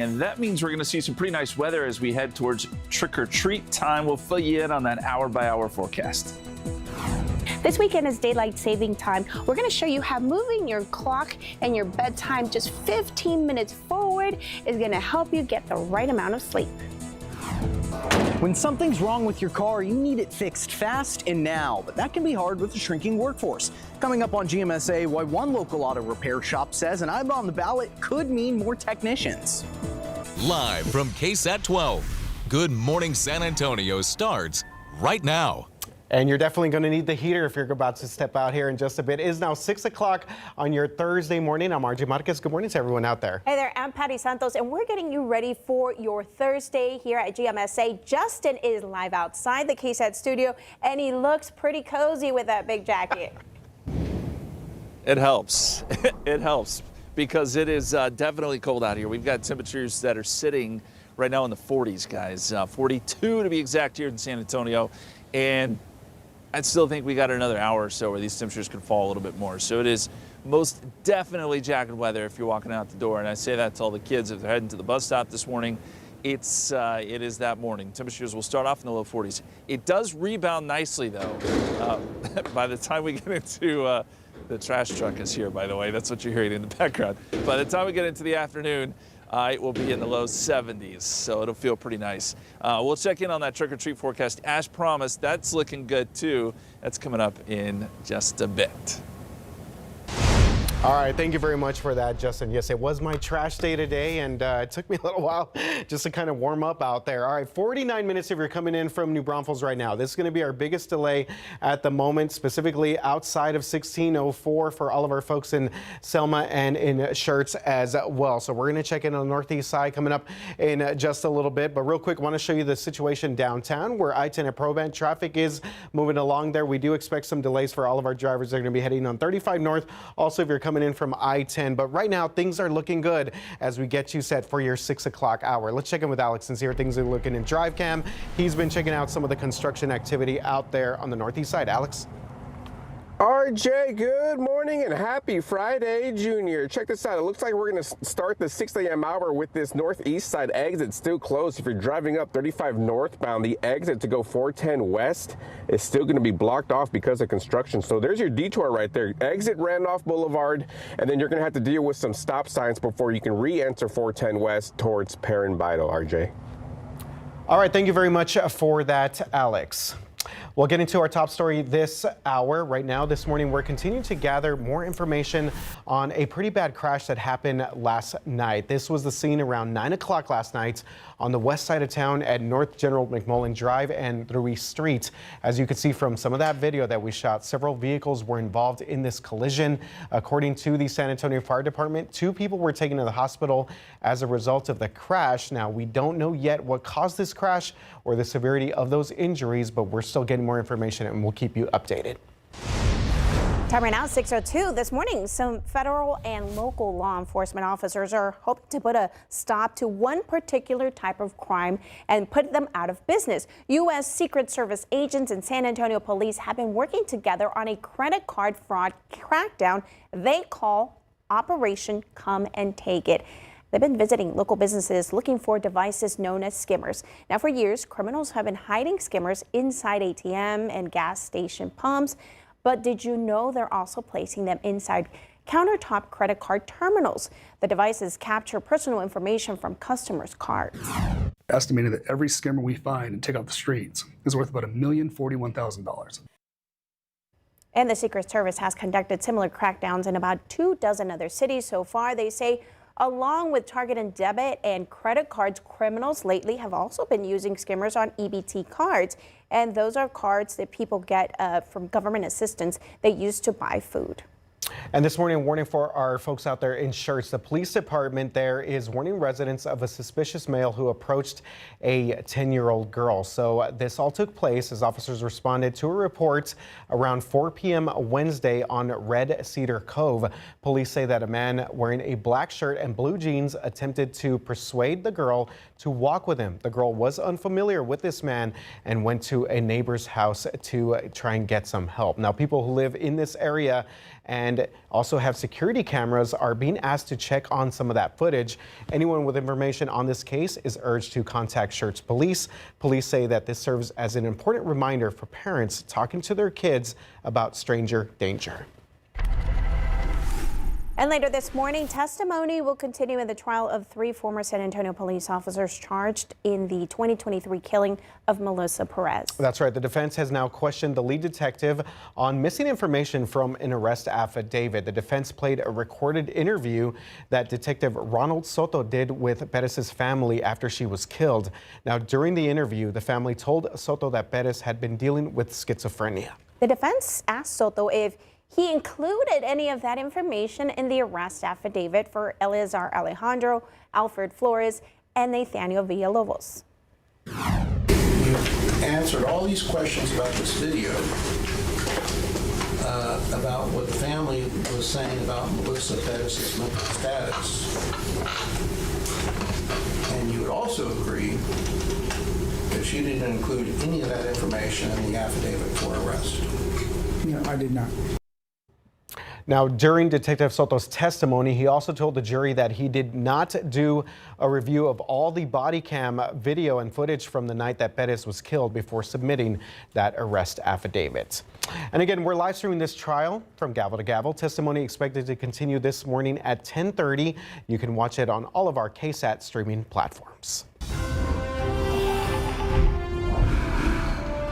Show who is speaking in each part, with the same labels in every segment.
Speaker 1: And that means we're going to see some pretty nice weather as we head towards trick-or-treat time. We'll fill you in on that hour-by-hour forecast.
Speaker 2: This weekend is daylight saving time. We're going to show you how moving your clock and your bedtime just 15 minutes forward is going to help you get the right amount of sleep.
Speaker 3: When something's wrong with your car, you need it fixed fast and now, but that can be hard with a shrinking workforce. Coming up on GMSA, why one local auto repair shop says an item on the ballot could mean more technicians.
Speaker 4: Live from KSAT 12, Good Morning San Antonio starts right now.
Speaker 5: And you're definitely going to need the heater if you're about to step out here in just a bit. It is now 6 o'clock on your Thursday morning. I'm RJ Marquez. Good morning to everyone out there.
Speaker 2: Hey there, I'm Patty Santos, and we're getting you ready for your Thursday here at GMSA. Justin is live outside the KSAT studio, and he looks pretty cozy with that big jacket.
Speaker 1: It helps. It helps because it is definitely cold out here. We've got temperatures that are sitting right now in the 40s, guys. 42 to be exact here in San Antonio. And I still think we got another hour or so where these temperatures could fall a little bit more. So it is most definitely jacket weather if you're walking out the door. And I say that to all the kids if they're heading to the bus stop this morning. It is that morning. Temperatures will start off in the low 40s. It does rebound nicely though. By the time we get into the trash truck is here, by the way. That's what you're hearing in the background. By the time we get into the afternoon, it will be in the low 70s, so it'll feel pretty nice. We'll check in on that trick-or-treat forecast. As promised, that's looking good too. That's coming up in just a bit.
Speaker 5: All right, thank you very much for that, Justin. Yes, it was my trash day today, and it took me a little while just to kind of warm up out there. All right, 49 minutes if you're coming in from New Braunfels right now. This is going to be our biggest delay at the moment, specifically outside of 1604 for all of our folks in Selma and in Schertz as well. So we're going to check in on the northeast side coming up in just a little bit. But real quick, I want to show you the situation downtown where I-10 at Provent traffic is moving along there. We do expect some delays for all of our drivers that are going to be heading on 35 North. Also, if you're coming in from I-10, but right now things are looking good as we get you set for your 6 o'clock hour. Let's check in with Alex and see how things are looking in Drive Cam. He's been checking out some of the construction activity out there on the northeast side. Alex?
Speaker 6: RJ, good morning and happy Friday, Junior. Check this out. It looks like we're going to start the 6 a.m. hour with this northeast side exit still closed. If you're driving up 35 northbound, the exit to go 410 west is still going to be blocked off because of construction. So there's your detour right there. Exit Randolph Boulevard, and then you're going to have to deal with some stop signs before you can re-enter 410 west towards Perrin Vital, RJ.
Speaker 5: All right, thank you very much for that, Alex. We'll get into our top story this hour. Right now, this morning, we're continuing to gather more information on a pretty bad crash that happened last night. This was the scene around 9 o'clock last night on the west side of town at North General McMullen Drive and Ruiz Street. As you can see from some of that video that we shot, several vehicles were involved in this collision. According to the San Antonio Fire Department, 2 people were taken to the hospital as a result of the crash. Now, we don't know yet what caused this crash or the severity of those injuries, but we're still getting more information and we'll keep you updated.
Speaker 2: Time right now, 6:02 this morning. Some federal and local law enforcement officers are hoping to put a stop to one particular type of crime and put them out of business. U.S. Secret Service agents and San Antonio police have been working together on a credit card fraud crackdown they call Operation Come and Take It. They've been visiting local businesses looking for devices known as skimmers. Now, for years, criminals have been hiding skimmers inside ATM and gas station pumps. But did you know they're also placing them inside countertop credit card terminals? The devices capture personal information from customers' cards.
Speaker 7: Estimated that every skimmer we find and take off the streets is worth about $1,041,000.
Speaker 2: And the Secret Service has conducted similar crackdowns in about 24 other cities so far. They say along with target and debit and credit cards, criminals lately have also been using skimmers on EBT cards. And those are cards that people get from government assistance they use to buy food.
Speaker 5: And this morning, a warning for our folks out there in Schertz. The police department there is warning residents of a suspicious male who approached a 10-year-old girl. So this all took place as officers responded to a report around 4 p.m. Wednesday on Red Cedar Cove. Police say that a man wearing a black shirt and blue jeans attempted to persuade the girl to walk with him. The girl was unfamiliar with this man and went to a neighbor's house to try and get some help. Now, people who live in this area and also have security cameras are being asked to check on some of that footage. Anyone with information on this case is urged to contact Schertz Police. Police say that this serves as an important reminder for parents talking to their kids about stranger danger.
Speaker 2: And later this morning, testimony will continue in the trial of 3 former San Antonio police officers charged in the 2023 killing of Melissa Perez.
Speaker 5: That's right. The defense has now questioned the lead detective on missing information from an arrest affidavit. The defense played a recorded interview that Detective Ronald Soto did with Perez's family after she was killed. Now, during the interview, the family told Soto that Perez had been dealing with schizophrenia.
Speaker 2: The defense asked Soto if he included any of that information in the arrest affidavit for Eleazar Alejandro, Alfred Flores, and Nathaniel Villalobos.
Speaker 8: You answered all these questions about this video, about what the family was saying about Melissa Perez's mental status. And you would also agree that she didn't include any of that information in the affidavit for arrest.
Speaker 9: No, I did not.
Speaker 5: Now, during Detective Soto's testimony, he also told the jury that he did not do a review of all the body cam video and footage from the night that Perez was killed before submitting that arrest affidavit. And again, we're live streaming this trial from gavel to gavel. Testimony expected to continue this morning at 10:30. You can watch it on all of our KSAT streaming platforms.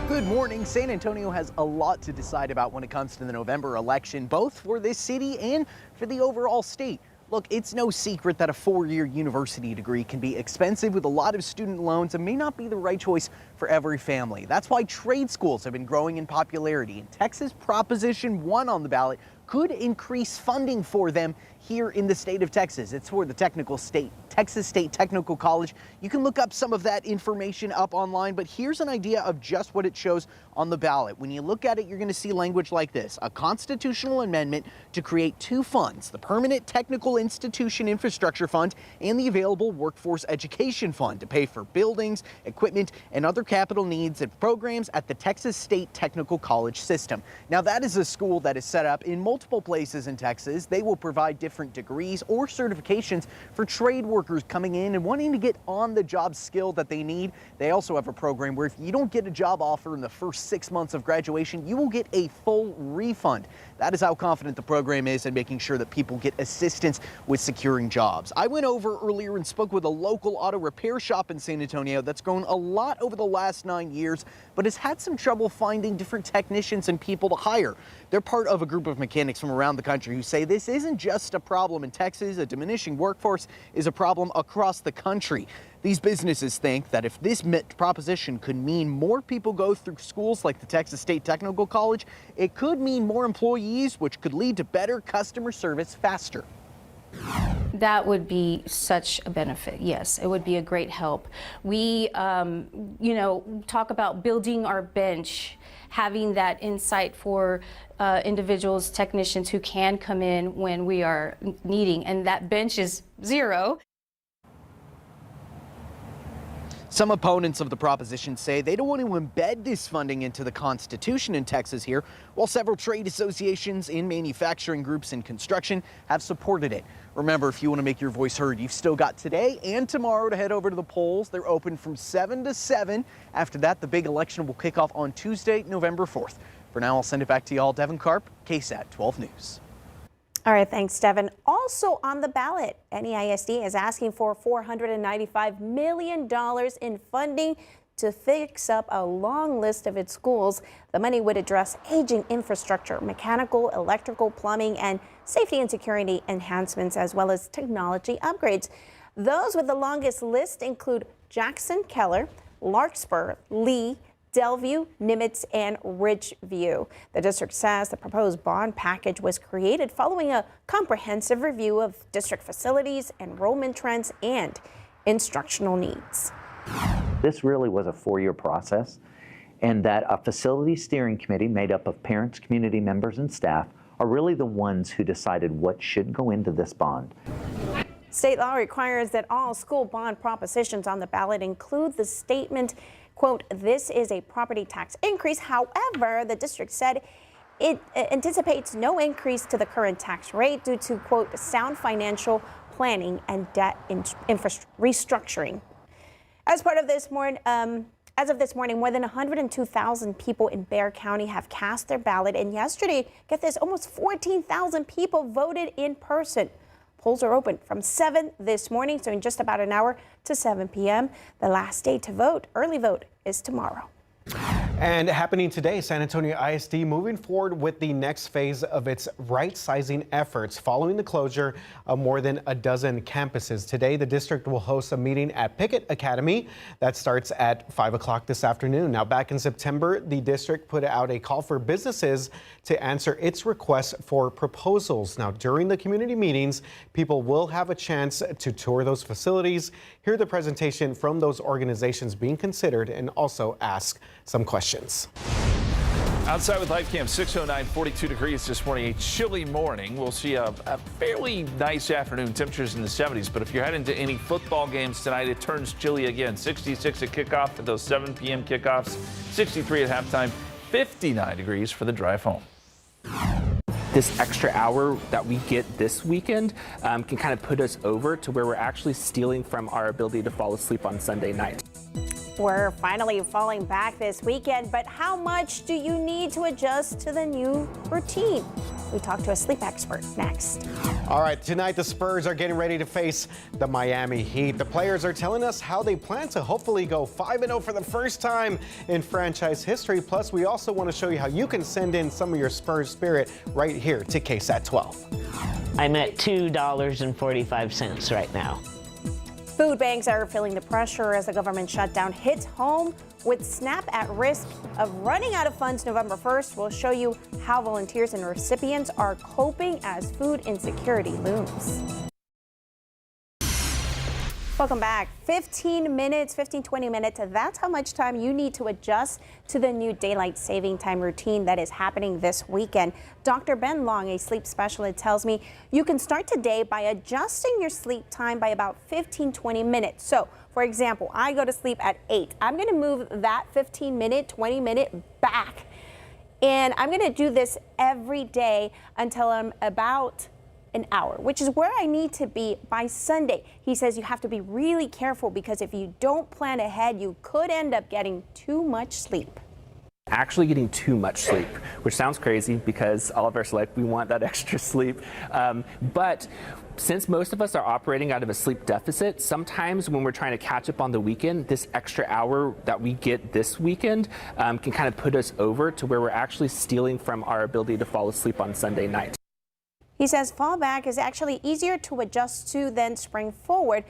Speaker 3: Good morning. San Antonio has a lot to decide about when it comes to the November election, both for this city and for the overall state. Look, it's no secret that a 4-year university degree can be expensive with a lot of student loans and may not be the right choice for every family. That's why trade schools have been growing in popularity, and Texas Proposition 1 on the ballot could increase funding for them here in the state of Texas. It's for the Texas State Technical College. You can look up some of that information up online, but here's an idea of just what it shows on the ballot. When you look at it, you're going to see language like this: a constitutional amendment to create 2 funds, the Permanent Technical Institution Infrastructure Fund and the Available Workforce Education Fund, to pay for buildings, equipment, and other capital needs and programs at the Texas State Technical College system. Now, that is a school that is set up in multiple places in Texas. They will provide different degrees or certifications for trade workers coming in and wanting to get on the job skill that they need. They also have a program where if you don't get a job offer in the first 6 months of graduation, you will get a full refund. That is how confident the program is in making sure that people get assistance with securing jobs. I went over earlier and spoke with a local auto repair shop in San Antonio that's grown a lot over the last 9 years, but has had some trouble finding different technicians and people to hire. They're part of a group of mechanics from around the country who say this isn't just a problem in Texas. A diminishing workforce is a problem across the country. These businesses think that if this proposition could mean more people go through schools like the Texas State Technical College, it could mean more employees, which could lead to better customer service faster.
Speaker 10: That would be such a benefit. Yes, it would be a great help. We, talk about building our bench, having that insight for individuals, technicians who can come in when we are needing, and that bench is 0.
Speaker 3: Some opponents of the proposition say they don't want to embed this funding into the Constitution in Texas here, while several trade associations in manufacturing groups and construction have supported it. Remember, if you want to make your voice heard, you've still got today and tomorrow to head over to the polls. They're open from 7 to 7. After that, the big election will kick off on Tuesday, November 4th. For now, I'll send it back to y'all. Devin Karp, KSAT 12 News.
Speaker 2: All right, thanks, Devin. Also on the ballot, NEISD is asking for $495 million in funding to fix up a long list of its schools. The money would address aging infrastructure, mechanical, electrical, plumbing, and safety and security enhancements, as well as technology upgrades. Those with the longest list include Jackson Keller, Larkspur, Lee, Delview, Nimitz, and Ridgeview. The district says the proposed bond package was created following a comprehensive review of district facilities, enrollment trends, and instructional needs.
Speaker 11: This really was a 4-year process, and that a facility steering committee made up of parents, community members, and staff are really the ones who decided what should go into this bond.
Speaker 2: State law requires that all school bond propositions on the ballot include the statement, quote, "This is a property tax increase." However, the district said It anticipates no increase to the current tax rate due to, quote, sound financial planning and debt restructuring. As part of this morning, as of this morning, more than 102,000 people in Bexar County have cast their ballot, and yesterday, get this, almost 14,000 people voted in person. Polls are open from 7 this morning, so in just about an hour, to 7 p.m. The last day to vote, early vote, is tomorrow.
Speaker 5: And happening today, San Antonio ISD moving forward with the next phase of its right-sizing efforts following the closure of more than a dozen campuses. Today, the district will host a meeting at Pickett Academy that starts at 5 o'clock this afternoon. Now, back in September, the district put out a call for businesses to answer its requests for proposals. Now, during the community meetings, people will have a chance to tour those facilities, hear the presentation from those organizations being considered, and also ask some questions.
Speaker 1: Outside with Live Cam 609, 42 degrees this morning, a chilly morning. We'll see a fairly nice afternoon, temperatures in the 70s. But if you're heading to any football games tonight, it turns chilly again. 66 at kickoff for those 7 p.m. kickoffs, 63 at halftime, 59 degrees for the drive home.
Speaker 12: This extra hour that we get this weekend can kind of put us over to where we're actually stealing from our ability to fall asleep on Sunday night.
Speaker 2: We're finally falling back this weekend, but how much do you need to adjust to the new routine? We talk to a sleep expert next.
Speaker 5: All right, tonight the Spurs are getting ready to face the Miami Heat. The players are telling us how they plan to hopefully go 5-0 for the first time in franchise history. Plus, we also want to show you how you can send in some of your Spurs spirit right here to KSAT 12.
Speaker 13: I'm at $2.45 right now.
Speaker 2: Food banks are feeling the pressure as the government shutdown hits home, with SNAP at risk of running out of funds November 1st. We'll show you how volunteers and recipients are coping as food insecurity looms. Welcome back. 20 minutes, that's how much time you need to adjust to the new daylight saving time routine that is happening this weekend. Dr. Ben Long, a sleep specialist, tells me you can start today by adjusting your sleep time by about 15-20 minutes. So, for example, I go to sleep at 8. I'm going to move that 15-minute, 20-minute back. And I'm going to do this every day until I'm about an hour, which is where I need to be by Sunday. He says you have to be really careful because if you don't plan ahead, you could end up getting too much sleep.
Speaker 12: Actually getting too much sleep, which sounds crazy because all of us we want that extra sleep. But since most of us are operating out of a sleep deficit, sometimes when we're trying to catch up on the weekend, this extra hour that we get this weekend can kind of put us over to where we're actually stealing from our ability to fall asleep on Sunday night.
Speaker 2: He says fallback is actually easier to adjust to than spring forward,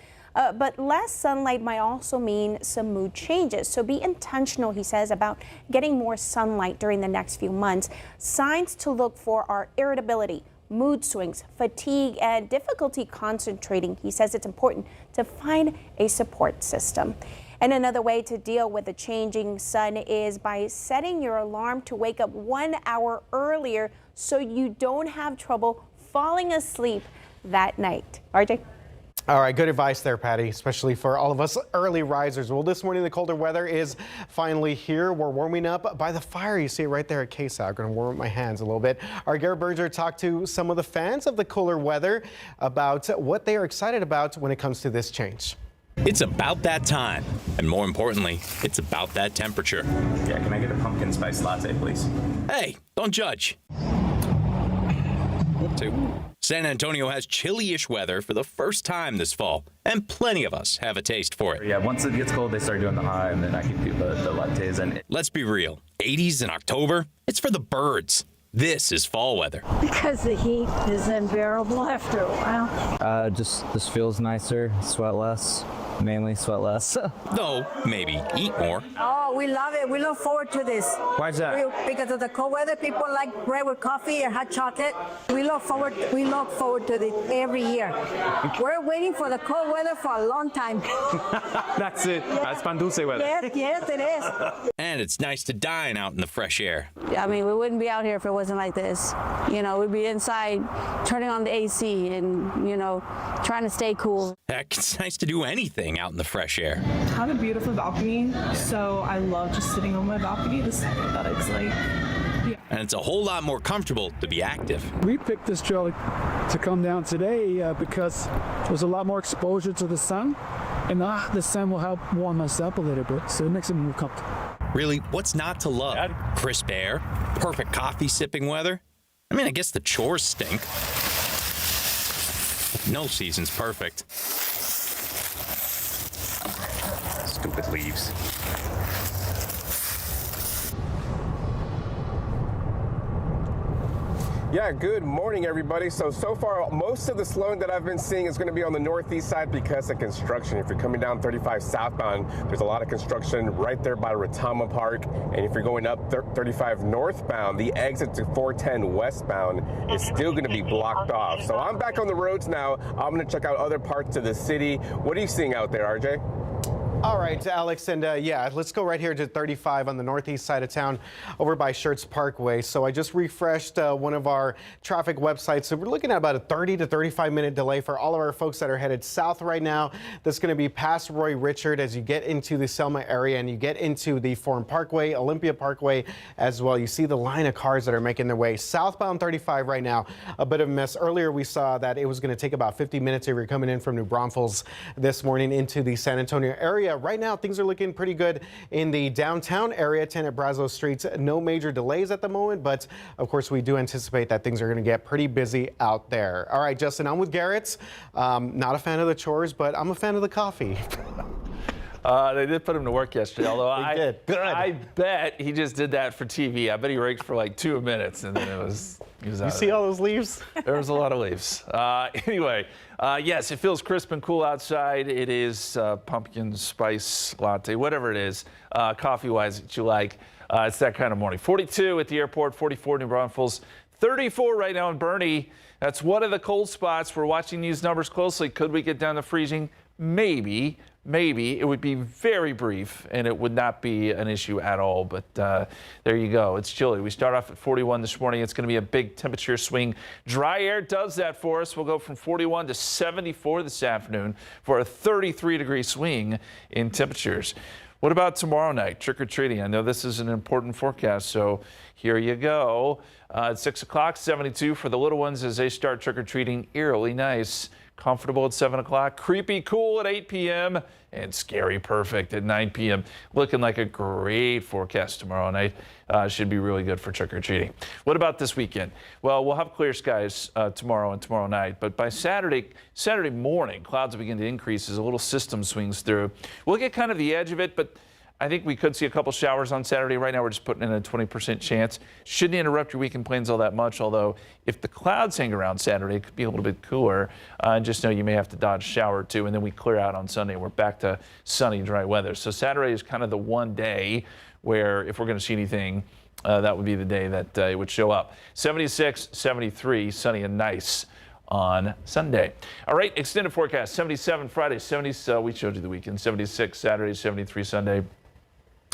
Speaker 2: but less sunlight might also mean some mood changes. So be intentional, he says, about getting more sunlight during the next few months. Signs to look for are irritability, mood swings, fatigue, and difficulty concentrating. He says it's important to find a support system. And another way to deal with the changing sun is by setting your alarm to wake up 1 hour earlier so you don't have trouble falling asleep that night. RJ?
Speaker 5: All right, good advice there, Patty, especially for all of us early risers. Well, this morning the colder weather is finally here. We're warming up by the fire. You see it right there at KSAT. I'm going to warm up my hands a little bit. Our Garrett Berger talked to some of the fans of the cooler weather about what they are excited about when it comes to this change.
Speaker 14: It's about that time, and more importantly, it's about that temperature.
Speaker 15: Yeah, can I get a pumpkin spice latte, please?
Speaker 14: Hey, don't judge. San Antonio has chilly-ish weather for the first time this fall, and plenty of us have a taste for it.
Speaker 15: Yeah, once it gets cold, they start doing the high, and then I can do the lattes. And
Speaker 14: let's be real, 80s in October, it's for the birds. This is fall weather.
Speaker 16: Because the heat is unbearable after a while.
Speaker 17: Just this feels nicer, sweat less. Mainly sweat less.
Speaker 14: Though, maybe eat more.
Speaker 16: Oh, we love it. We look forward to this.
Speaker 17: Why is that?
Speaker 16: Because of the cold weather, people like bread with coffee or hot chocolate. We look forward to this every year. We're waiting for the cold weather for a long time.
Speaker 15: That's it. Yeah. That's pan dulce weather.
Speaker 16: Yes, it is.
Speaker 14: And it's nice to dine out in the fresh air.
Speaker 16: I mean, we wouldn't be out here if it wasn't like this. You know, we'd be inside turning on the AC and, you know, trying to stay cool.
Speaker 14: Heck, it's nice to do anything out in the fresh air.
Speaker 18: I have a beautiful balcony, so I love just sitting on my balcony. The sun that it's like, yeah.
Speaker 14: and it's a whole lot more comfortable to be active.
Speaker 9: We picked this trail to come down today because there's a lot more exposure to the sun, and the sun will help warm us up a little bit, so it makes it more comfortable.
Speaker 14: Really, what's not to love? Crisp air, perfect coffee sipping weather. I mean, I guess the chores stink. No season's perfect. Stupid leaves.
Speaker 6: Yeah, good morning, everybody. So far, most of the slowing that I've been seeing is going to be on the northeast side because of construction. If you're coming down 35 southbound, there's a lot of construction right there by Retama Park. And if you're going up 35 northbound, the exit to 410 westbound is still going to be blocked off. So I'm back on the roads now. I'm going to check out other parts of the city. What are you seeing out there, RJ?
Speaker 5: All right, Alex, and yeah, let's go right here to 35 on the northeast side of town over by Schertz Parkway. So I just refreshed one of our traffic websites. So we're looking at about a 30 to 35 minute delay for all of our folks that are headed south right now. That's going to be past Roy Richard as you get into the Selma area and you get into the Forum Parkway, Olympia Parkway as well. You see the line of cars that are making their way southbound 35 right now. A bit of a mess. Earlier we saw that it was going to take about 50 minutes if you're coming in from New Braunfels this morning into the San Antonio area. Right now, things are looking pretty good in the downtown area, 10 at Brazos Streets. No major delays at the moment, but of course, we do anticipate that things are going to get pretty busy out there. All right, Justin, I'm with Garrett. Not a fan of the chores, but I'm a fan of the coffee.
Speaker 1: They did put him to work yesterday, although I bet he just did that for TV. I bet he raked for like 2 minutes, and then he was out.
Speaker 5: You see all those leaves?
Speaker 1: There was a lot of leaves. Anyway, yes, it feels crisp and cool outside. It is pumpkin spice latte, whatever it is, coffee-wise that you like. It's that kind of morning. 42 at the airport, 44 New Braunfels, 34 right now in Bernie. That's one of the cold spots. We're watching these numbers closely. Could we get down to freezing? Maybe. Maybe. It would be very brief, and it would not be an issue at all. But there you go. It's chilly. We start off at 41 this morning. It's going to be a big temperature swing. Dry air does that for us. We'll go from 41 to 74 this afternoon for a 33-degree swing in temperatures. What about tomorrow night, trick-or-treating? I know this is an important forecast, so here you go. At 6 o'clock, 72 for the little ones as they start trick-or-treating. Eerily nice. Comfortable at 7 o'clock, creepy cool at 8 p.m., and scary perfect at 9 p.m. Looking like a great forecast tomorrow night. Should be really good for trick-or-treating. What about this weekend? Well, we'll have clear skies tomorrow and tomorrow night, but by Saturday morning, clouds will begin to increase as a little system swings through. We'll get kind of the edge of it, but I think we could see a couple showers on Saturday. Right now, we're just putting in a 20% chance. Shouldn't interrupt your weekend plans all that much, although if the clouds hang around Saturday, it could be a little bit cooler. And just know you may have to dodge a shower or two, and then we clear out on Sunday. We're back to sunny, dry weather. So Saturday is kind of the one day where if we're going to see anything, that would be the day that it would show up. 76, 73, sunny and nice on Sunday. All right, extended forecast, 77 Friday, 70, we showed you the weekend, 76 Saturday, 73 Sunday.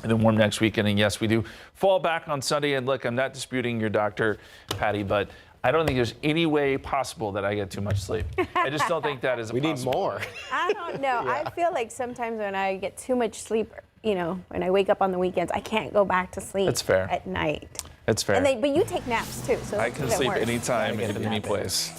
Speaker 1: And then warm next weekend. And yes, we do fall back on Sunday. And look, I'm not disputing your doctor, Patty, but I don't think there's any way possible that I get too much sleep. I just don't think that is a possibility.
Speaker 5: We need more.
Speaker 2: I don't know. Yeah. I feel like sometimes when I get too much sleep, you know, when I wake up on the weekends, I can't go back to sleep at night.
Speaker 1: It's fair.
Speaker 2: And but you take naps too, so
Speaker 1: I can sleep anytime, in any place.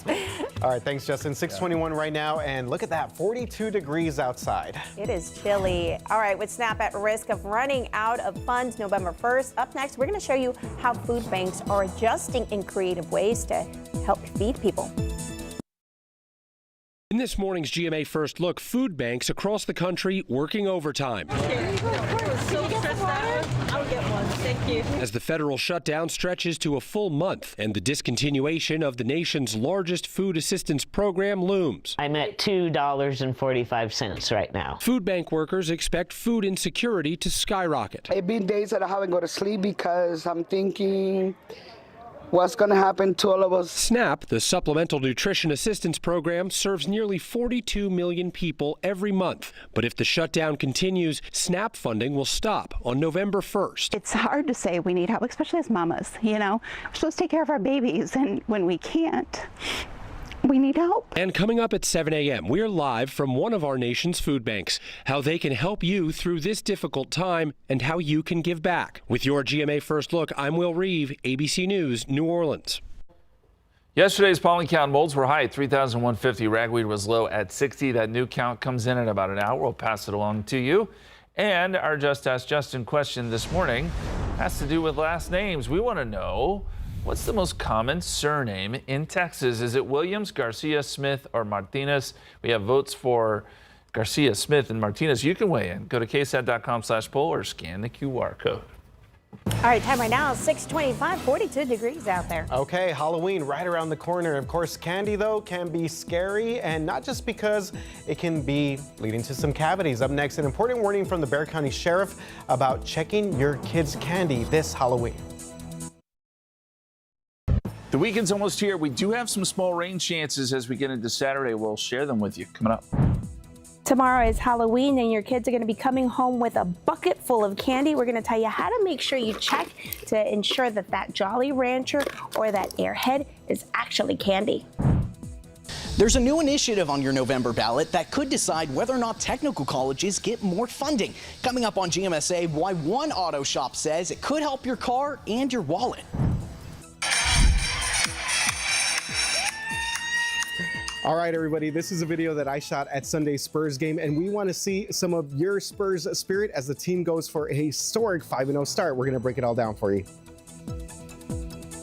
Speaker 5: All right, thanks, Justin. 621 right now, and look at that, 42 degrees outside.
Speaker 2: It is chilly. All right, with SNAP at risk of running out of funds November 1st, up next, we're going to show you how food banks are adjusting in creative ways to help feed people.
Speaker 18: In this morning's GMA First Look, food banks across the country working overtime.
Speaker 19: I'll get one. Thank you.
Speaker 18: As the federal shutdown stretches to a full month and the discontinuation of the nation's largest food assistance program looms.
Speaker 13: I'm at $2.45 right now.
Speaker 18: Food bank workers expect food insecurity to skyrocket.
Speaker 20: It's been days that I haven't gone to sleep because I'm thinking, what's going to happen to all of us?
Speaker 18: SNAP, the Supplemental Nutrition Assistance Program, serves nearly 42 million people every month. But if the shutdown continues, SNAP funding will stop on November 1st.
Speaker 21: It's hard to say we need help, especially as mamas. You know, we're supposed to take care of our babies, and when we can't,
Speaker 2: We need help.
Speaker 18: And coming up at 7 a.m., we're live from one of our nation's food banks, how they can help you through this difficult time and how you can give back. With your GMA First Look, I'm Will Reeve, ABC News, New Orleans.
Speaker 1: Yesterday's pollen count, molds were high at 3,150. Ragweed was low at 60. That new count comes in at about an hour. We'll pass it along to you. And our Just Ask Justin question this morning has to do with last names. We want to know, what's the most common surname in Texas? Is it Williams, Garcia, Smith, or Martinez? We have votes for Garcia, Smith, and Martinez. You can weigh in. Go to ksat.com/poll or scan the QR code.
Speaker 2: All right, time right now, 6:25, 42 degrees out there.
Speaker 5: Okay, Halloween right around the corner. Of course, candy, though, can be scary, and not just because it can be leading to some cavities. Up next, an important warning from the Bexar County Sheriff about checking your kids' candy this Halloween.
Speaker 1: The weekend's almost here. We do have some small rain chances as we get into Saturday. We'll share them with you coming up.
Speaker 2: Tomorrow is Halloween and your kids are going to be coming home with a bucket full of candy. We're going to tell you how to make sure you check to ensure that that Jolly Rancher or that Airhead is actually candy.
Speaker 3: There's a new initiative on your November ballot that could decide whether or not technical colleges get more funding. Coming up on GMSA, why one auto shop says it could help your car and your wallet.
Speaker 5: All right, everybody, this is a video that I shot at Sunday's Spurs game, and we want to see some of your Spurs spirit as the team goes for a historic 5-0 start. We're going to break it all down for you.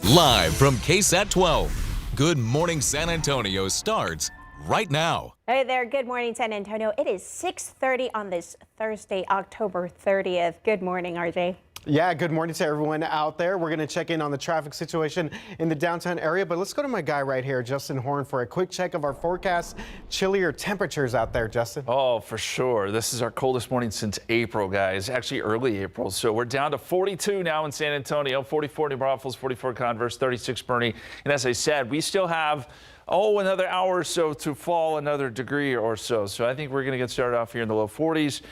Speaker 4: Live from KSAT 12, Good Morning San Antonio starts right now.
Speaker 2: Hey there, good morning, San Antonio. It is 6:30 on this Thursday, October 30th. Good morning, RJ.
Speaker 5: Yeah, good morning to everyone out there. We're going to check in on the traffic situation in the downtown area, but let's go to my guy right here, Justin Horn, for a quick check of our forecast. Chillier temperatures out there, Justin.
Speaker 1: Oh, for sure. This is our coldest morning since April, guys. Actually, early April. So we're down to 42 now in San Antonio, 44 New Braunfels, 44 Converse, 36 Bernie. And as I said, we still have another hour or so to fall another degree or so. So I think we're going to get started off here in the low 40s.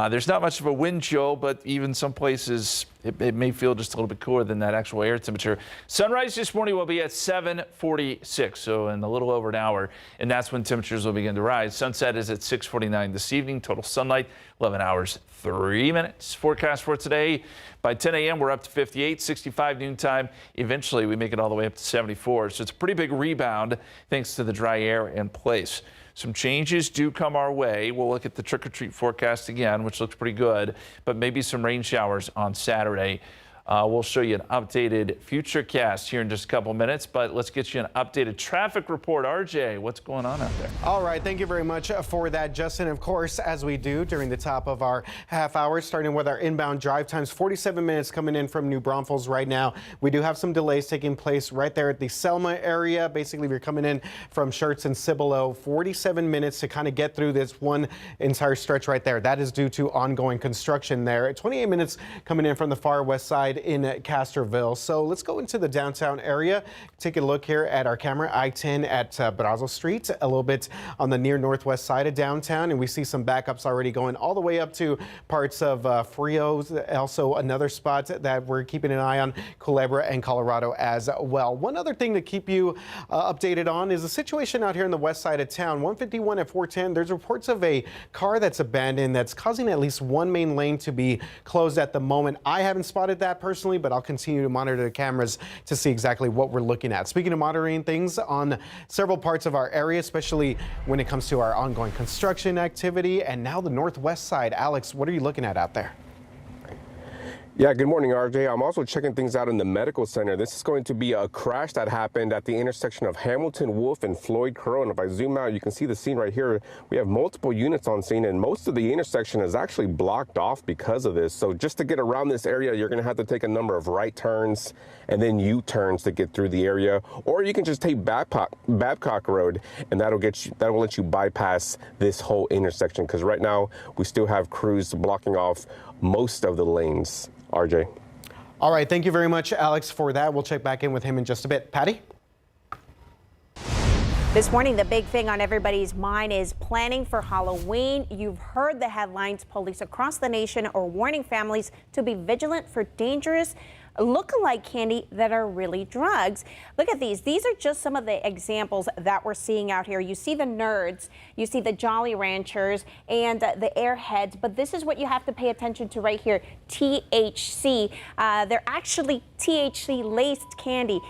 Speaker 1: There's not much of a wind chill, but even some places it may feel just a little bit cooler than that actual air temperature. Sunrise this morning will be at 7:46, so in a little over an hour, and that's when temperatures will begin to rise. Sunset is at 6:49 this evening. Total sunlight, 11 hours, 3 minutes. Forecast for today, by 10 a.m. we're up to 58, 65 noontime. Eventually, we make it all the way up to 74, so it's a pretty big rebound thanks to the dry air in place. Some changes do come our way. We'll look at the trick-or-treat forecast again, which looks pretty good, but maybe some rain showers on Saturday. We'll show you an updated futurecast here in just a couple minutes, but let's get you an updated traffic report. RJ, what's going on out there?
Speaker 5: All right, thank you very much for that, Justin. Of course, as we do during the top of our half hour, starting with our inbound drive times, 47 minutes coming in from New Braunfels right now. We do have some delays taking place right there at the Selma area. Basically, if you're coming in from Schertz and Cibolo, 47 minutes to kind of get through this one entire stretch right there. That is due to ongoing construction there. 28 minutes coming in from the far west side in Castroville. So let's go into the downtown area. Take a look here at our camera, I-10 at Brazos Street, a little bit on the near northwest side of downtown, and we see some backups already going all the way up to parts of Frio. Also another spot that we're keeping an eye on, Culebra and Colorado as well. One other thing to keep you updated on is the situation out here in the west side of town. 151 at 410, there's reports of a car that's abandoned that's causing at least one main lane to be closed at the moment. I haven't spotted that personally, but I'll continue to monitor the cameras to see exactly what we're looking at. Speaking of monitoring things on several parts of our area, especially when it comes to our ongoing construction activity, and now the northwest side. Alex, what are you looking at out there?
Speaker 6: Yeah, good morning, RJ. I'm also checking things out in the medical center. This is going to be a crash that happened at the intersection of Hamilton Wolf and Floyd Crow. And if I zoom out, you can see the scene right here. We have multiple units on scene, and most of the intersection is actually blocked off because of this. So just to get around this area, you're going to have to take a number of right turns and then U-turns to get through the area. Or you can just take Babcock Road, and that will let you bypass this whole intersection, because right now we still have crews blocking off most of the lanes. RJ.
Speaker 5: All right, thank you very much, Alex, for that. We'll check back in with him in just a bit. Patty?
Speaker 2: This morning, the big thing on everybody's mind is planning for Halloween. You've heard the headlines. Police across the nation are warning families to be vigilant for dangerous look-alike candy that are really drugs. Look at these. These are just some of the examples that we're seeing out here. You see the Nerds, you see the Jolly Ranchers, and the Airheads, but this is what you have to pay attention to right here, THC. They're actually THC-laced candy.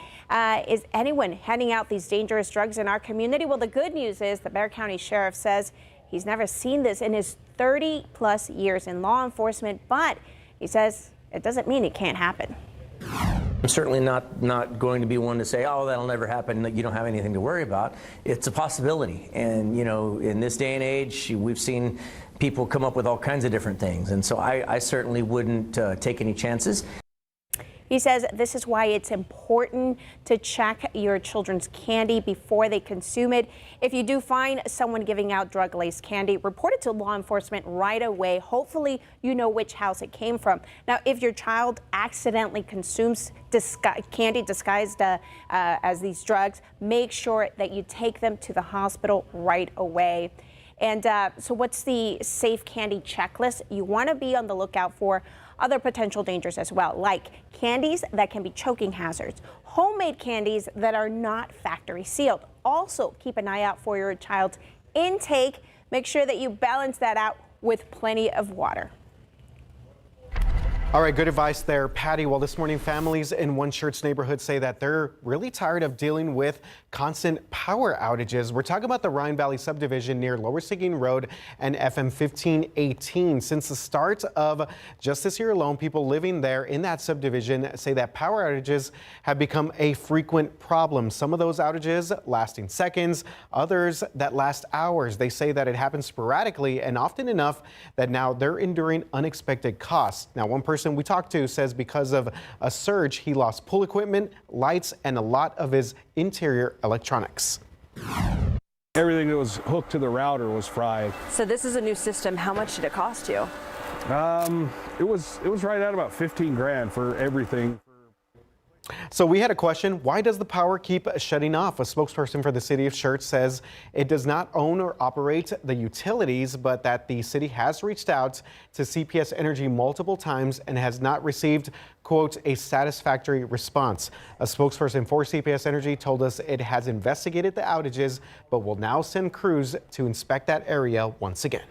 Speaker 2: Is anyone handing out these dangerous drugs in our community? Well, the good news is the Bexar County Sheriff says he's never seen this in his 30-plus years in law enforcement, but he says it doesn't mean it can't happen.
Speaker 21: I'm certainly not going to be one to say, oh, that'll never happen, that you don't have anything to worry about. It's a possibility. And, you know, in this day and age, we've seen people come up with all kinds of different things. And so I certainly wouldn't take any chances.
Speaker 2: He says this is why it's important to check your children's candy before they consume it. If you do find someone giving out drug-laced candy, report it to law enforcement right away. Hopefully you know which house it came from. Now, if your child accidentally consumes candy disguised as these drugs, make sure that you take them to the hospital right away. And so what's the safe candy checklist? You want to be on the lookout for other potential dangers as well, like candies that can be choking hazards, homemade candies that are not factory sealed. Also, keep an eye out for your child's intake. Make sure that you balance that out with plenty of water.
Speaker 5: All right, good advice there, Patty. Well, this morning, families in One Church neighborhood say that they're really tired of dealing with constant power outages. We're talking about the Rhine Valley subdivision near Lower Seguin Road and FM 1518. Since the start of just this year alone, people living there in that subdivision say that power outages have become a frequent problem. Some of those outages lasting seconds, others that last hours. They say that it happens sporadically and often enough that now they're enduring unexpected costs. Now, one person we talked to says because of a surge, he lost pool equipment, lights, and a lot of his interior electronics.
Speaker 22: Everything that was hooked to the router was fried.
Speaker 23: So this is a new system. How much did it cost you?
Speaker 22: It was right at about 15 grand for everything.
Speaker 5: So we had a question, why does the power keep shutting off? A spokesperson for the city of Church says it does not own or operate the utilities, but that the city has reached out to CPS Energy multiple times and has not received, quote, a satisfactory response. A spokesperson for CPS Energy told us it has investigated the outages, but will now send crews to inspect that area once again.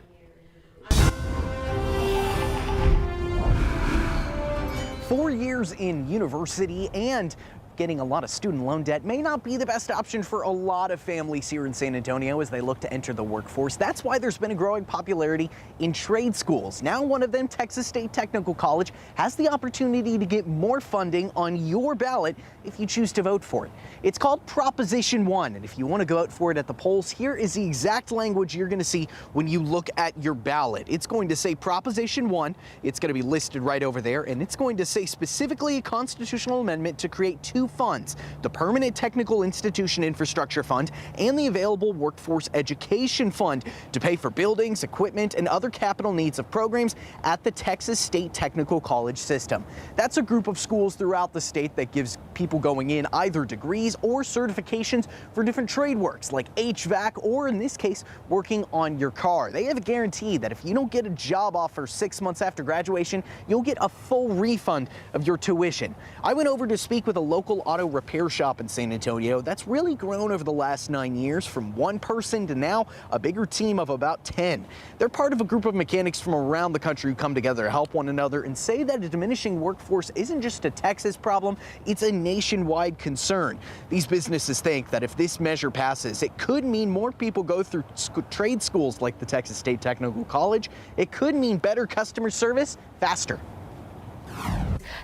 Speaker 3: 4 years in university and getting a lot of student loan debt may not be the best option for a lot of families here in San Antonio as they look to enter the workforce. That's why there's been a growing popularity in trade schools. Now one of them, Texas State Technical College, has the opportunity to get more funding on your ballot if you choose to vote for it. It's called Proposition 1, and if you want to go out for it at the polls, here is the exact language you're going to see when you look at your ballot. It's going to say Proposition 1, it's going to be listed right over there, and it's going to say specifically a constitutional amendment to create two funds, the Permanent Technical Institution Infrastructure Fund and the Available Workforce Education Fund, to pay for buildings, equipment, and other capital needs of programs at the Texas State Technical College system. That's a group of schools throughout the state that gives people going in either degrees or certifications for different trade works like HVAC or, in this case, working on your car. They have a guarantee that if you don't get a job offer 6 months after graduation, you'll get a full refund of your tuition. I went over to speak with a local auto repair shop in San Antonio that's really grown over the last 9 years from one person to now a bigger team of about 10. They're part of a group of mechanics from around the country who come together to help one another and say that a diminishing workforce isn't just a Texas problem, it's a nationwide concern. These businesses think that if this measure passes, it could mean more people go through trade schools like the Texas State Technical College. It could mean better customer service faster.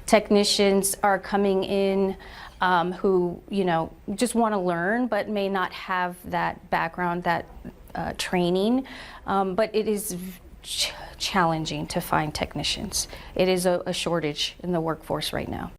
Speaker 10: Technicians are coming in who, just want to learn but may not have that background, that training. But it is challenging to find technicians. It is a shortage in the workforce right now.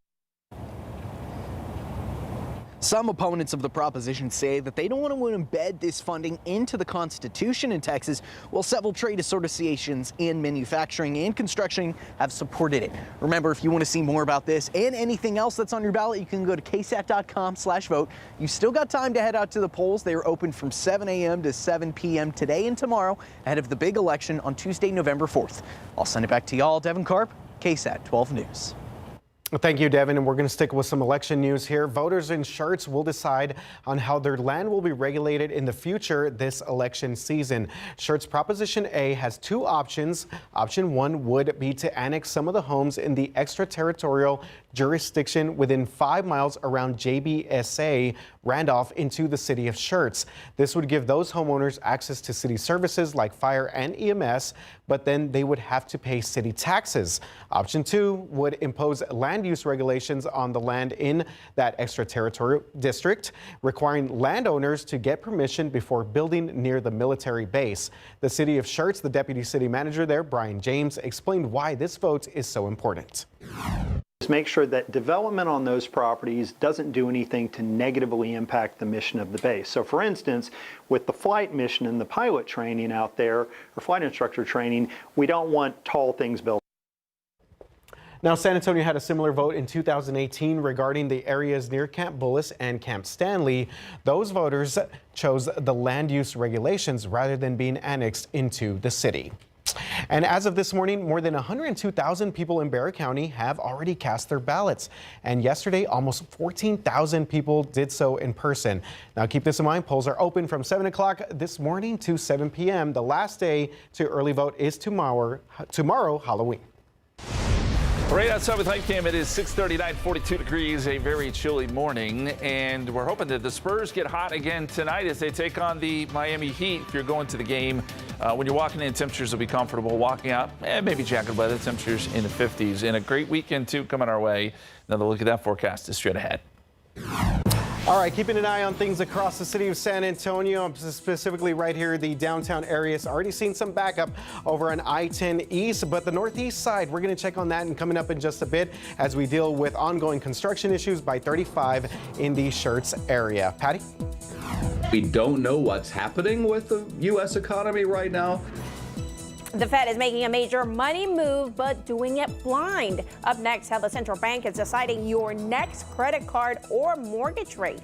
Speaker 3: Some opponents of the proposition say that they don't want to embed this funding into the Constitution in Texas, while several trade associations in manufacturing and construction have supported it. Remember, if you want to see more about this and anything else that's on your ballot, you can go to ksat.com/vote. You've still got time to head out to the polls. They are open from 7 a.m. to 7 p.m. today and tomorrow ahead of the big election on Tuesday, November 4th. I'll send it back to y'all. Devin Karp, KSAT 12 News.
Speaker 5: Thank you, Devin. And we're going to stick with some election news here. Voters in Schertz will decide on how their land will be regulated in the future this election season. Schertz Proposition A has two options. Option 1 would be to annex some of the homes in the extraterritorial jurisdiction within 5 miles around JBSA Randolph into the city of Schertz. This would give those homeowners access to city services like fire and EMS, but then they would have to pay city taxes. Option 2 would impose land use regulations on the land in that extraterritorial district, requiring landowners to get permission before building near the military base. The city of Schertz, the deputy city manager there, Brian James, explained why this vote is so important.
Speaker 7: Make sure that development on those properties doesn't do anything to negatively impact the mission of the base. So for instance, with the flight mission and the pilot training out there, or flight instructor training, we don't want tall things built.
Speaker 5: Now, San Antonio had a similar vote in 2018 regarding the areas near Camp Bullis and Camp Stanley. Those voters chose the land use regulations rather than being annexed into the city. And as of this morning, more than 102,000 people in Barry County have already cast their ballots. And yesterday, almost 14,000 people did so in person. Now, keep this in mind, polls are open from 7 o'clock this morning to 7 p.m. The last day to early vote is tomorrow, Halloween.
Speaker 1: Right outside with Hype Cam, it is 6:39, 42 degrees, a very chilly morning, and we're hoping that the Spurs get hot again tonight as they take on the Miami Heat. If you're going to the game, when you're walking in, temperatures will be comfortable. Walking out, maybe jacket weather, temperatures in the 50s. And a great weekend, too, coming our way. Another look at that forecast is straight ahead.
Speaker 5: All right, keeping an eye on things across the city of San Antonio, specifically right here, the downtown area is already seeing some backup over on I-10 East, but the northeast side, we're going to check on that and coming up in just a bit as we deal with ongoing construction issues by 35 in the Schertz area. Patty?
Speaker 8: We don't know what's happening with the U.S. economy right now.
Speaker 2: The Fed is making a major money move, but doing it blind. Up next, how the central bank is deciding your next credit card or mortgage rate.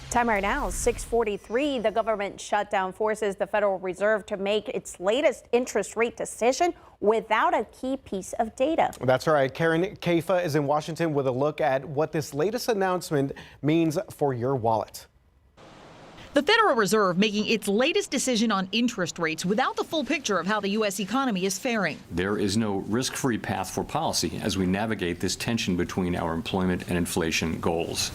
Speaker 2: Time right now, 6:43. The government shutdown forces the Federal Reserve to make its latest interest rate decision without a key piece of data.
Speaker 5: That's right. Karen Kaifa is in Washington with a look at what this latest announcement means for your wallet.
Speaker 11: The Federal Reserve making its latest decision on interest rates without the full picture of how the U.S. economy is faring.
Speaker 24: There is no risk-free path for policy as we navigate this tension between our employment and inflation goals.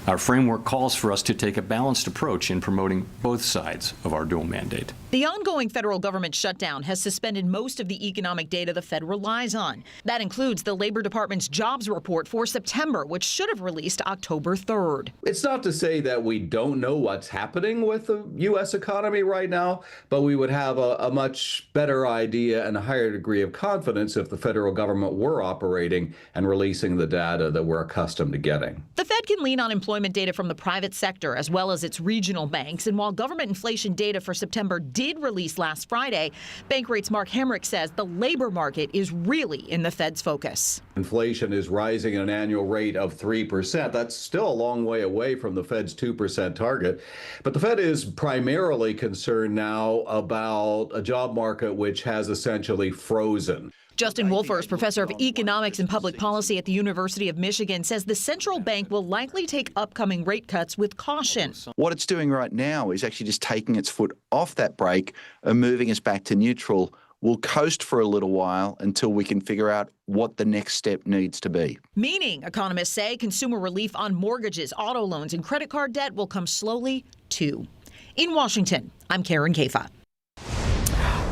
Speaker 24: Our framework calls for us to take a balanced approach in promoting both sides of our dual mandate.
Speaker 11: The ongoing federal government shutdown has suspended most of the economic data the Fed relies on. That includes the Labor Department's jobs report for September, which should have released October 3rd.
Speaker 8: It's not to say that we don't know what's happening with the U.S. economy right now, but we would have a much better idea and a higher degree of confidence if the federal government were operating and releasing the data that we're accustomed to getting.
Speaker 11: The Fed can lean on employment data from the private sector as well as its regional banks. And while government inflation data for September did release last Friday, bank rates Mark Hemrick says the labor market is really in the Fed's focus.
Speaker 8: Inflation is rising at an annual rate of 3%. That's still a long way away from the Fed's 2% target. But the Fed is primarily concerned now about a job market which has essentially frozen.
Speaker 11: Justin Wolfers, professor of economics and public policy at the University of Michigan, says the central bank will likely take upcoming rate cuts with caution.
Speaker 25: What it's doing right now is actually just taking its foot off that brake and moving us back to neutral. We'll coast for a little while until we can figure out what the next step needs to be.
Speaker 11: Meaning, economists say consumer relief on mortgages, auto loans, and credit card debt will come slowly, too. In Washington, I'm Karen Kaifa.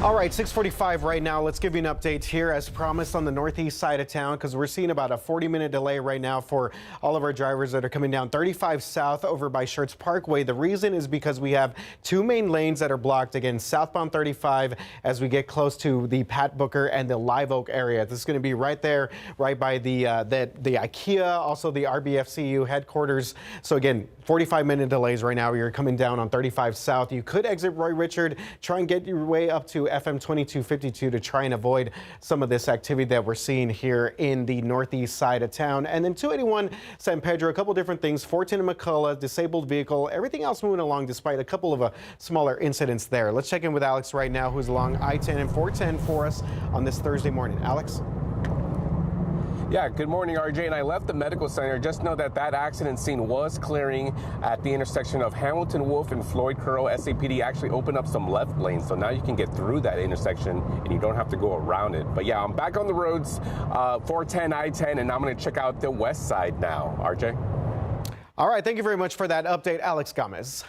Speaker 5: All right, 6:45 right now. Let's give you an update here as promised on the northeast side of town because we're seeing about a 40-minute delay right now for all of our drivers that are coming down 35 south over by Schertz Parkway. The reason is because we have two main lanes that are blocked, again, southbound 35 as we get close to the Pat Booker and the Live Oak area. This is going to be right there, right by the IKEA, also the RBFCU headquarters. So again, 45-minute delays right now. You're coming down on 35 south. You could exit Roy Richard, try and get your way up to FM 2252 to try and avoid some of this activity that we're seeing here in the northeast side of town. And then 281 San Pedro, a couple different things. 410 and McCullough, disabled vehicle, everything else moving along despite a couple of smaller incidents there. Let's check in with Alex right now, who's along I-10 and 410 for us on this Thursday morning. Alex?
Speaker 6: Yeah, good morning, RJ. And I left the medical center. Just know that accident scene was clearing at the intersection of Hamilton Wolf and Floyd Curl. SAPD actually opened up some left lanes, so now you can get through that intersection and you don't have to go around it. But yeah, I'm back on the roads, 410, I-10, and I'm going to check out the west side now. RJ?
Speaker 5: All right, thank you very much for that update, Alex Gomez.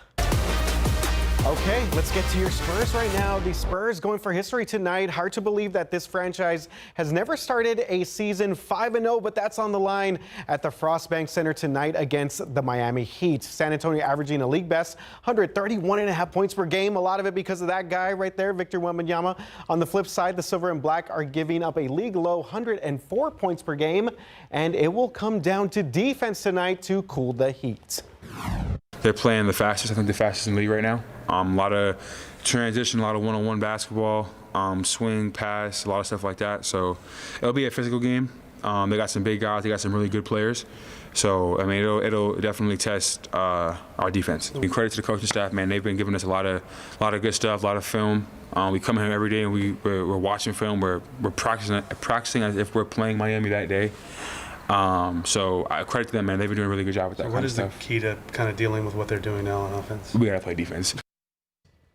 Speaker 5: Okay, let's get to your Spurs right now. The Spurs going for history tonight. Hard to believe that this franchise has never started a season 5-0, but that's on the line at the Frostbank Center tonight against the Miami Heat. San Antonio averaging a league best 131.5 points per game. A lot of it because of that guy right there, Victor Wembanyama. On the flip side, the Silver and Black are giving up a league low 104 points per game, and it will come down to defense tonight to cool the Heat.
Speaker 9: They're playing the fastest, I think the fastest in the league right now. A lot of transition, a lot of one-on-one basketball, swing, pass, a lot of stuff like that. So it'll be a physical game. They got some big guys, they got some really good players. So, I mean, it'll definitely test our defense. Credit to the coaching staff, man. They've been giving us a lot of good stuff, a lot of film. We come here every day and we're watching film. We're practicing as if we're playing Miami that day. So I credit to them, man. They've been doing a really good job with that.
Speaker 12: So what is the key to kind of dealing with what they're doing now on offense?
Speaker 9: We got to play defense.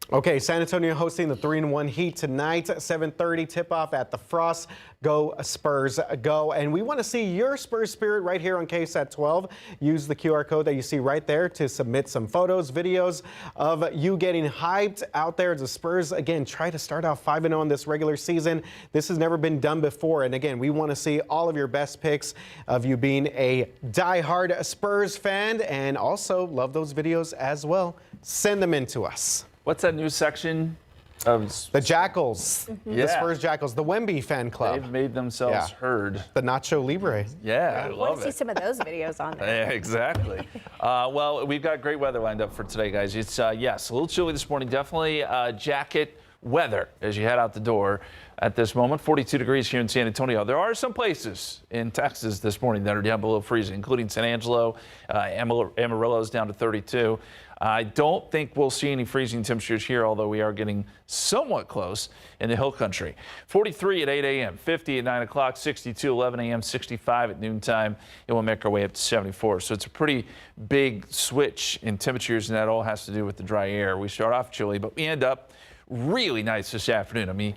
Speaker 5: Okay, San Antonio hosting the 3-1 Heat tonight, 7:30 tip-off at the Frost. Go Spurs, go. And we want to see your Spurs spirit right here on KSAT 12. Use the QR code that you see right there to submit some photos, videos of you getting hyped out there as the Spurs. Again, try to start out 5-0 in this regular season. This has never been done before. And again, we want to see all of your best picks of you being a diehard Spurs fan, and also love those videos as well. Send them in to us.
Speaker 1: What's that new section of
Speaker 5: the Jackals?
Speaker 1: Yeah.
Speaker 5: The Spurs Jackals, the Wemby fan club.
Speaker 1: They've made themselves heard.
Speaker 5: The Nacho Libre.
Speaker 1: Yeah, I
Speaker 2: I want
Speaker 1: love
Speaker 2: to see
Speaker 1: it.
Speaker 2: some of those videos on there.
Speaker 1: Yeah, exactly. Well, we've got great weather lined up for today, guys. It's, yes, a little chilly this morning. Definitely jacket weather as you head out the door at this moment. 42 degrees here in San Antonio. There are some places in Texas this morning that are down below freezing, including San Angelo. Amarillo's down to 32. I don't think we'll see any freezing temperatures here, although we are getting somewhat close in the hill country. 43 at 8 a.m., 50 at 9 o'clock, 62, 11 a.m., 65 at noontime. It will make our way up to 74. So it's a pretty big switch in temperatures, and that all has to do with the dry air. We start off chilly, but we end up really nice this afternoon. I mean, you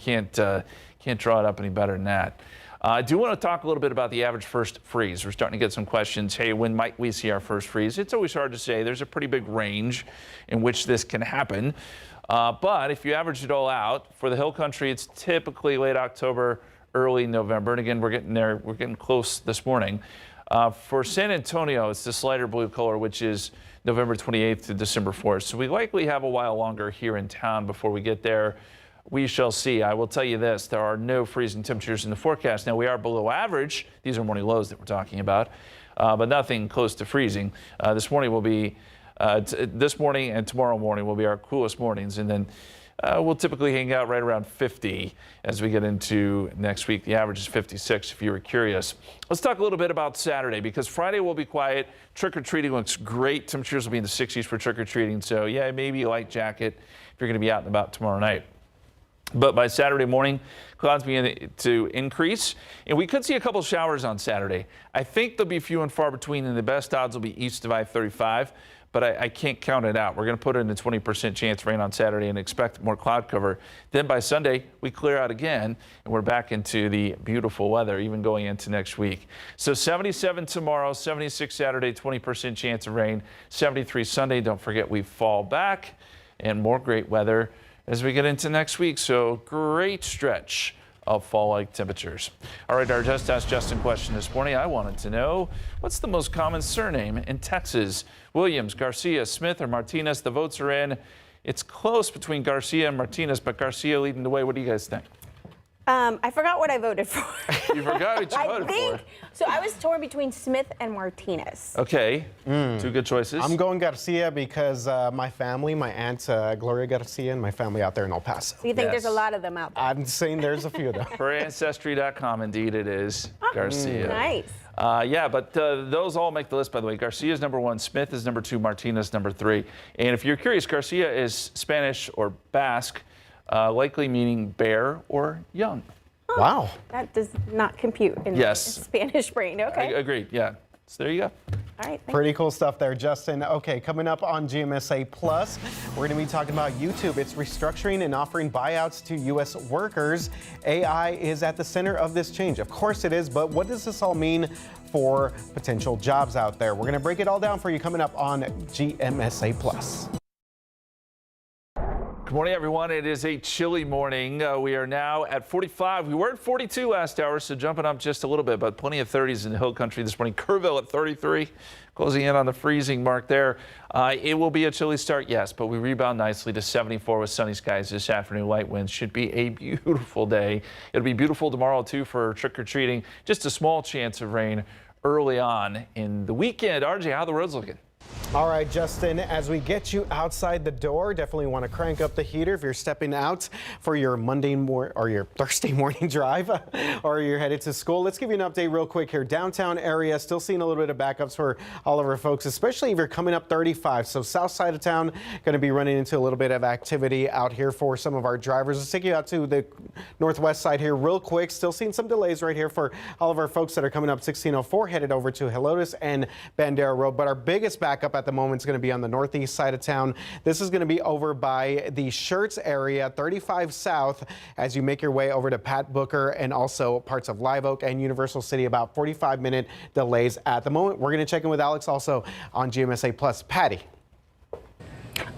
Speaker 1: can't draw it up any better than that. I do want to talk a little bit about the average first freeze. We're starting to get some questions. Hey, when might we see our first freeze? It's always hard to say. There's a pretty big range in which this can happen. But if you average it all out, for the hill country, it's typically late October, early November. And again, we're getting there. We're getting close this morning. For San Antonio, it's this lighter blue color, which is November 28th to December 4th. So we likely have a while longer here in town before we get there. We shall see. I will tell you this, there are no freezing temperatures in the forecast. Now, we are below average. These are morning lows that we're talking about, but nothing close to freezing. This morning will be, this morning and tomorrow morning will be our coolest mornings, and then we'll typically hang out right around 50 as we get into next week. The average is 56 if you were curious. Let's talk a little bit about Saturday, because Friday will be quiet. Trick-or-treating looks great. Temperatures will be in the 60s for trick-or-treating, so yeah, maybe a light jacket if you're going to be out and about tomorrow night. But by Saturday morning, clouds begin to increase, and we could see a couple showers on Saturday. I think they'll be few and far between, and the best odds will be east of I-35, but I can't count it out. We're going to put in a 20% chance rain on Saturday and expect more cloud cover. Then by Sunday, we clear out again, and we're back into the beautiful weather, even going into next week. So 77 tomorrow, 76 Saturday, 20% chance of rain, 73 Sunday. Don't forget we fall back, and more great weather as we get into next week. So great stretch of fall-like temperatures. All right, our Just Ask Justin question this morning. I wanted to know, what's the most common surname in Texas? Williams, Garcia, Smith, or Martinez? The votes are in. It's close between Garcia and Martinez, but Garcia leading the way. What do you guys think?
Speaker 2: I forgot what I voted for.
Speaker 1: You forgot what you voted for?
Speaker 2: So I was torn between Smith and Martinez.
Speaker 1: Okay, two good choices.
Speaker 5: I'm going Garcia because my family, my aunt Gloria Garcia, and my family out there in El Paso.
Speaker 2: So you think there's a lot of them out there?
Speaker 5: I'm saying there's a few of them.
Speaker 1: For Ancestry.com, indeed it is Garcia.
Speaker 2: Nice.
Speaker 1: Yeah, but those all make the list, by the way. Garcia is number 1, Smith is number 2, Martinez number 3. And if you're curious, Garcia is Spanish or Basque, likely meaning bear or young.
Speaker 5: Wow.
Speaker 2: That does not compute in the Spanish brain. Okay.
Speaker 1: Agreed. Yeah. So there you go.
Speaker 2: All right.
Speaker 5: Pretty cool stuff there, Justin. Okay, coming up on GMSA Plus, we're going to be talking about YouTube. It's restructuring and offering buyouts to U.S. workers. AI is at the center of this change. Of course it is, but what does this all mean for potential jobs out there? We're going to break it all down for you coming up on GMSA Plus.
Speaker 1: Good morning, everyone. It is a chilly morning. We are now at 45. We were at 42 last hour, so jumping up just a little bit, but plenty of 30s in the Hill Country this morning. Kerrville at 33, closing in on the freezing mark there. It will be a chilly start, yes, but we rebound nicely to 74 with sunny skies this afternoon. Light winds. Should be a beautiful day. It'll be beautiful tomorrow, too, for trick-or-treating. Just a small chance of rain early on in the weekend. RJ, how are the roads looking?
Speaker 5: All right, Justin, as we get you outside the door, definitely want to crank up the heater if you're stepping out for your or your Thursday morning drive or you're headed to school. Let's give you an update real quick here. Downtown area, still seeing a little bit of backups for all of our folks, especially if you're coming up 35. So south side of town, going to be running into a little bit of activity out here for some of our drivers. Let's take you out to the northwest side here real quick. Still seeing some delays right here for all of our folks that are coming up 1604, headed over to Helotes and Bandera Road. But our biggest backup at the moment is going to be on the northeast side of town. This is going to be over by the Schertz area, 35 south, as you make your way over to Pat Booker and also parts of Live Oak and Universal City. About 45-minute delays at the moment. We're going to check in with Alex also on GMSA Plus. Patty.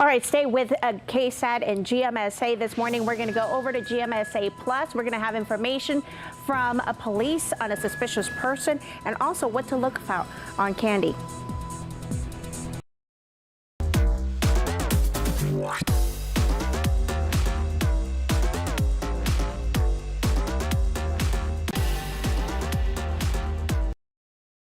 Speaker 2: All right, stay with KSAT and GMSA this morning. We're going to go over to GMSA Plus. We're going to have information from police on a suspicious person and also what to look for on candy.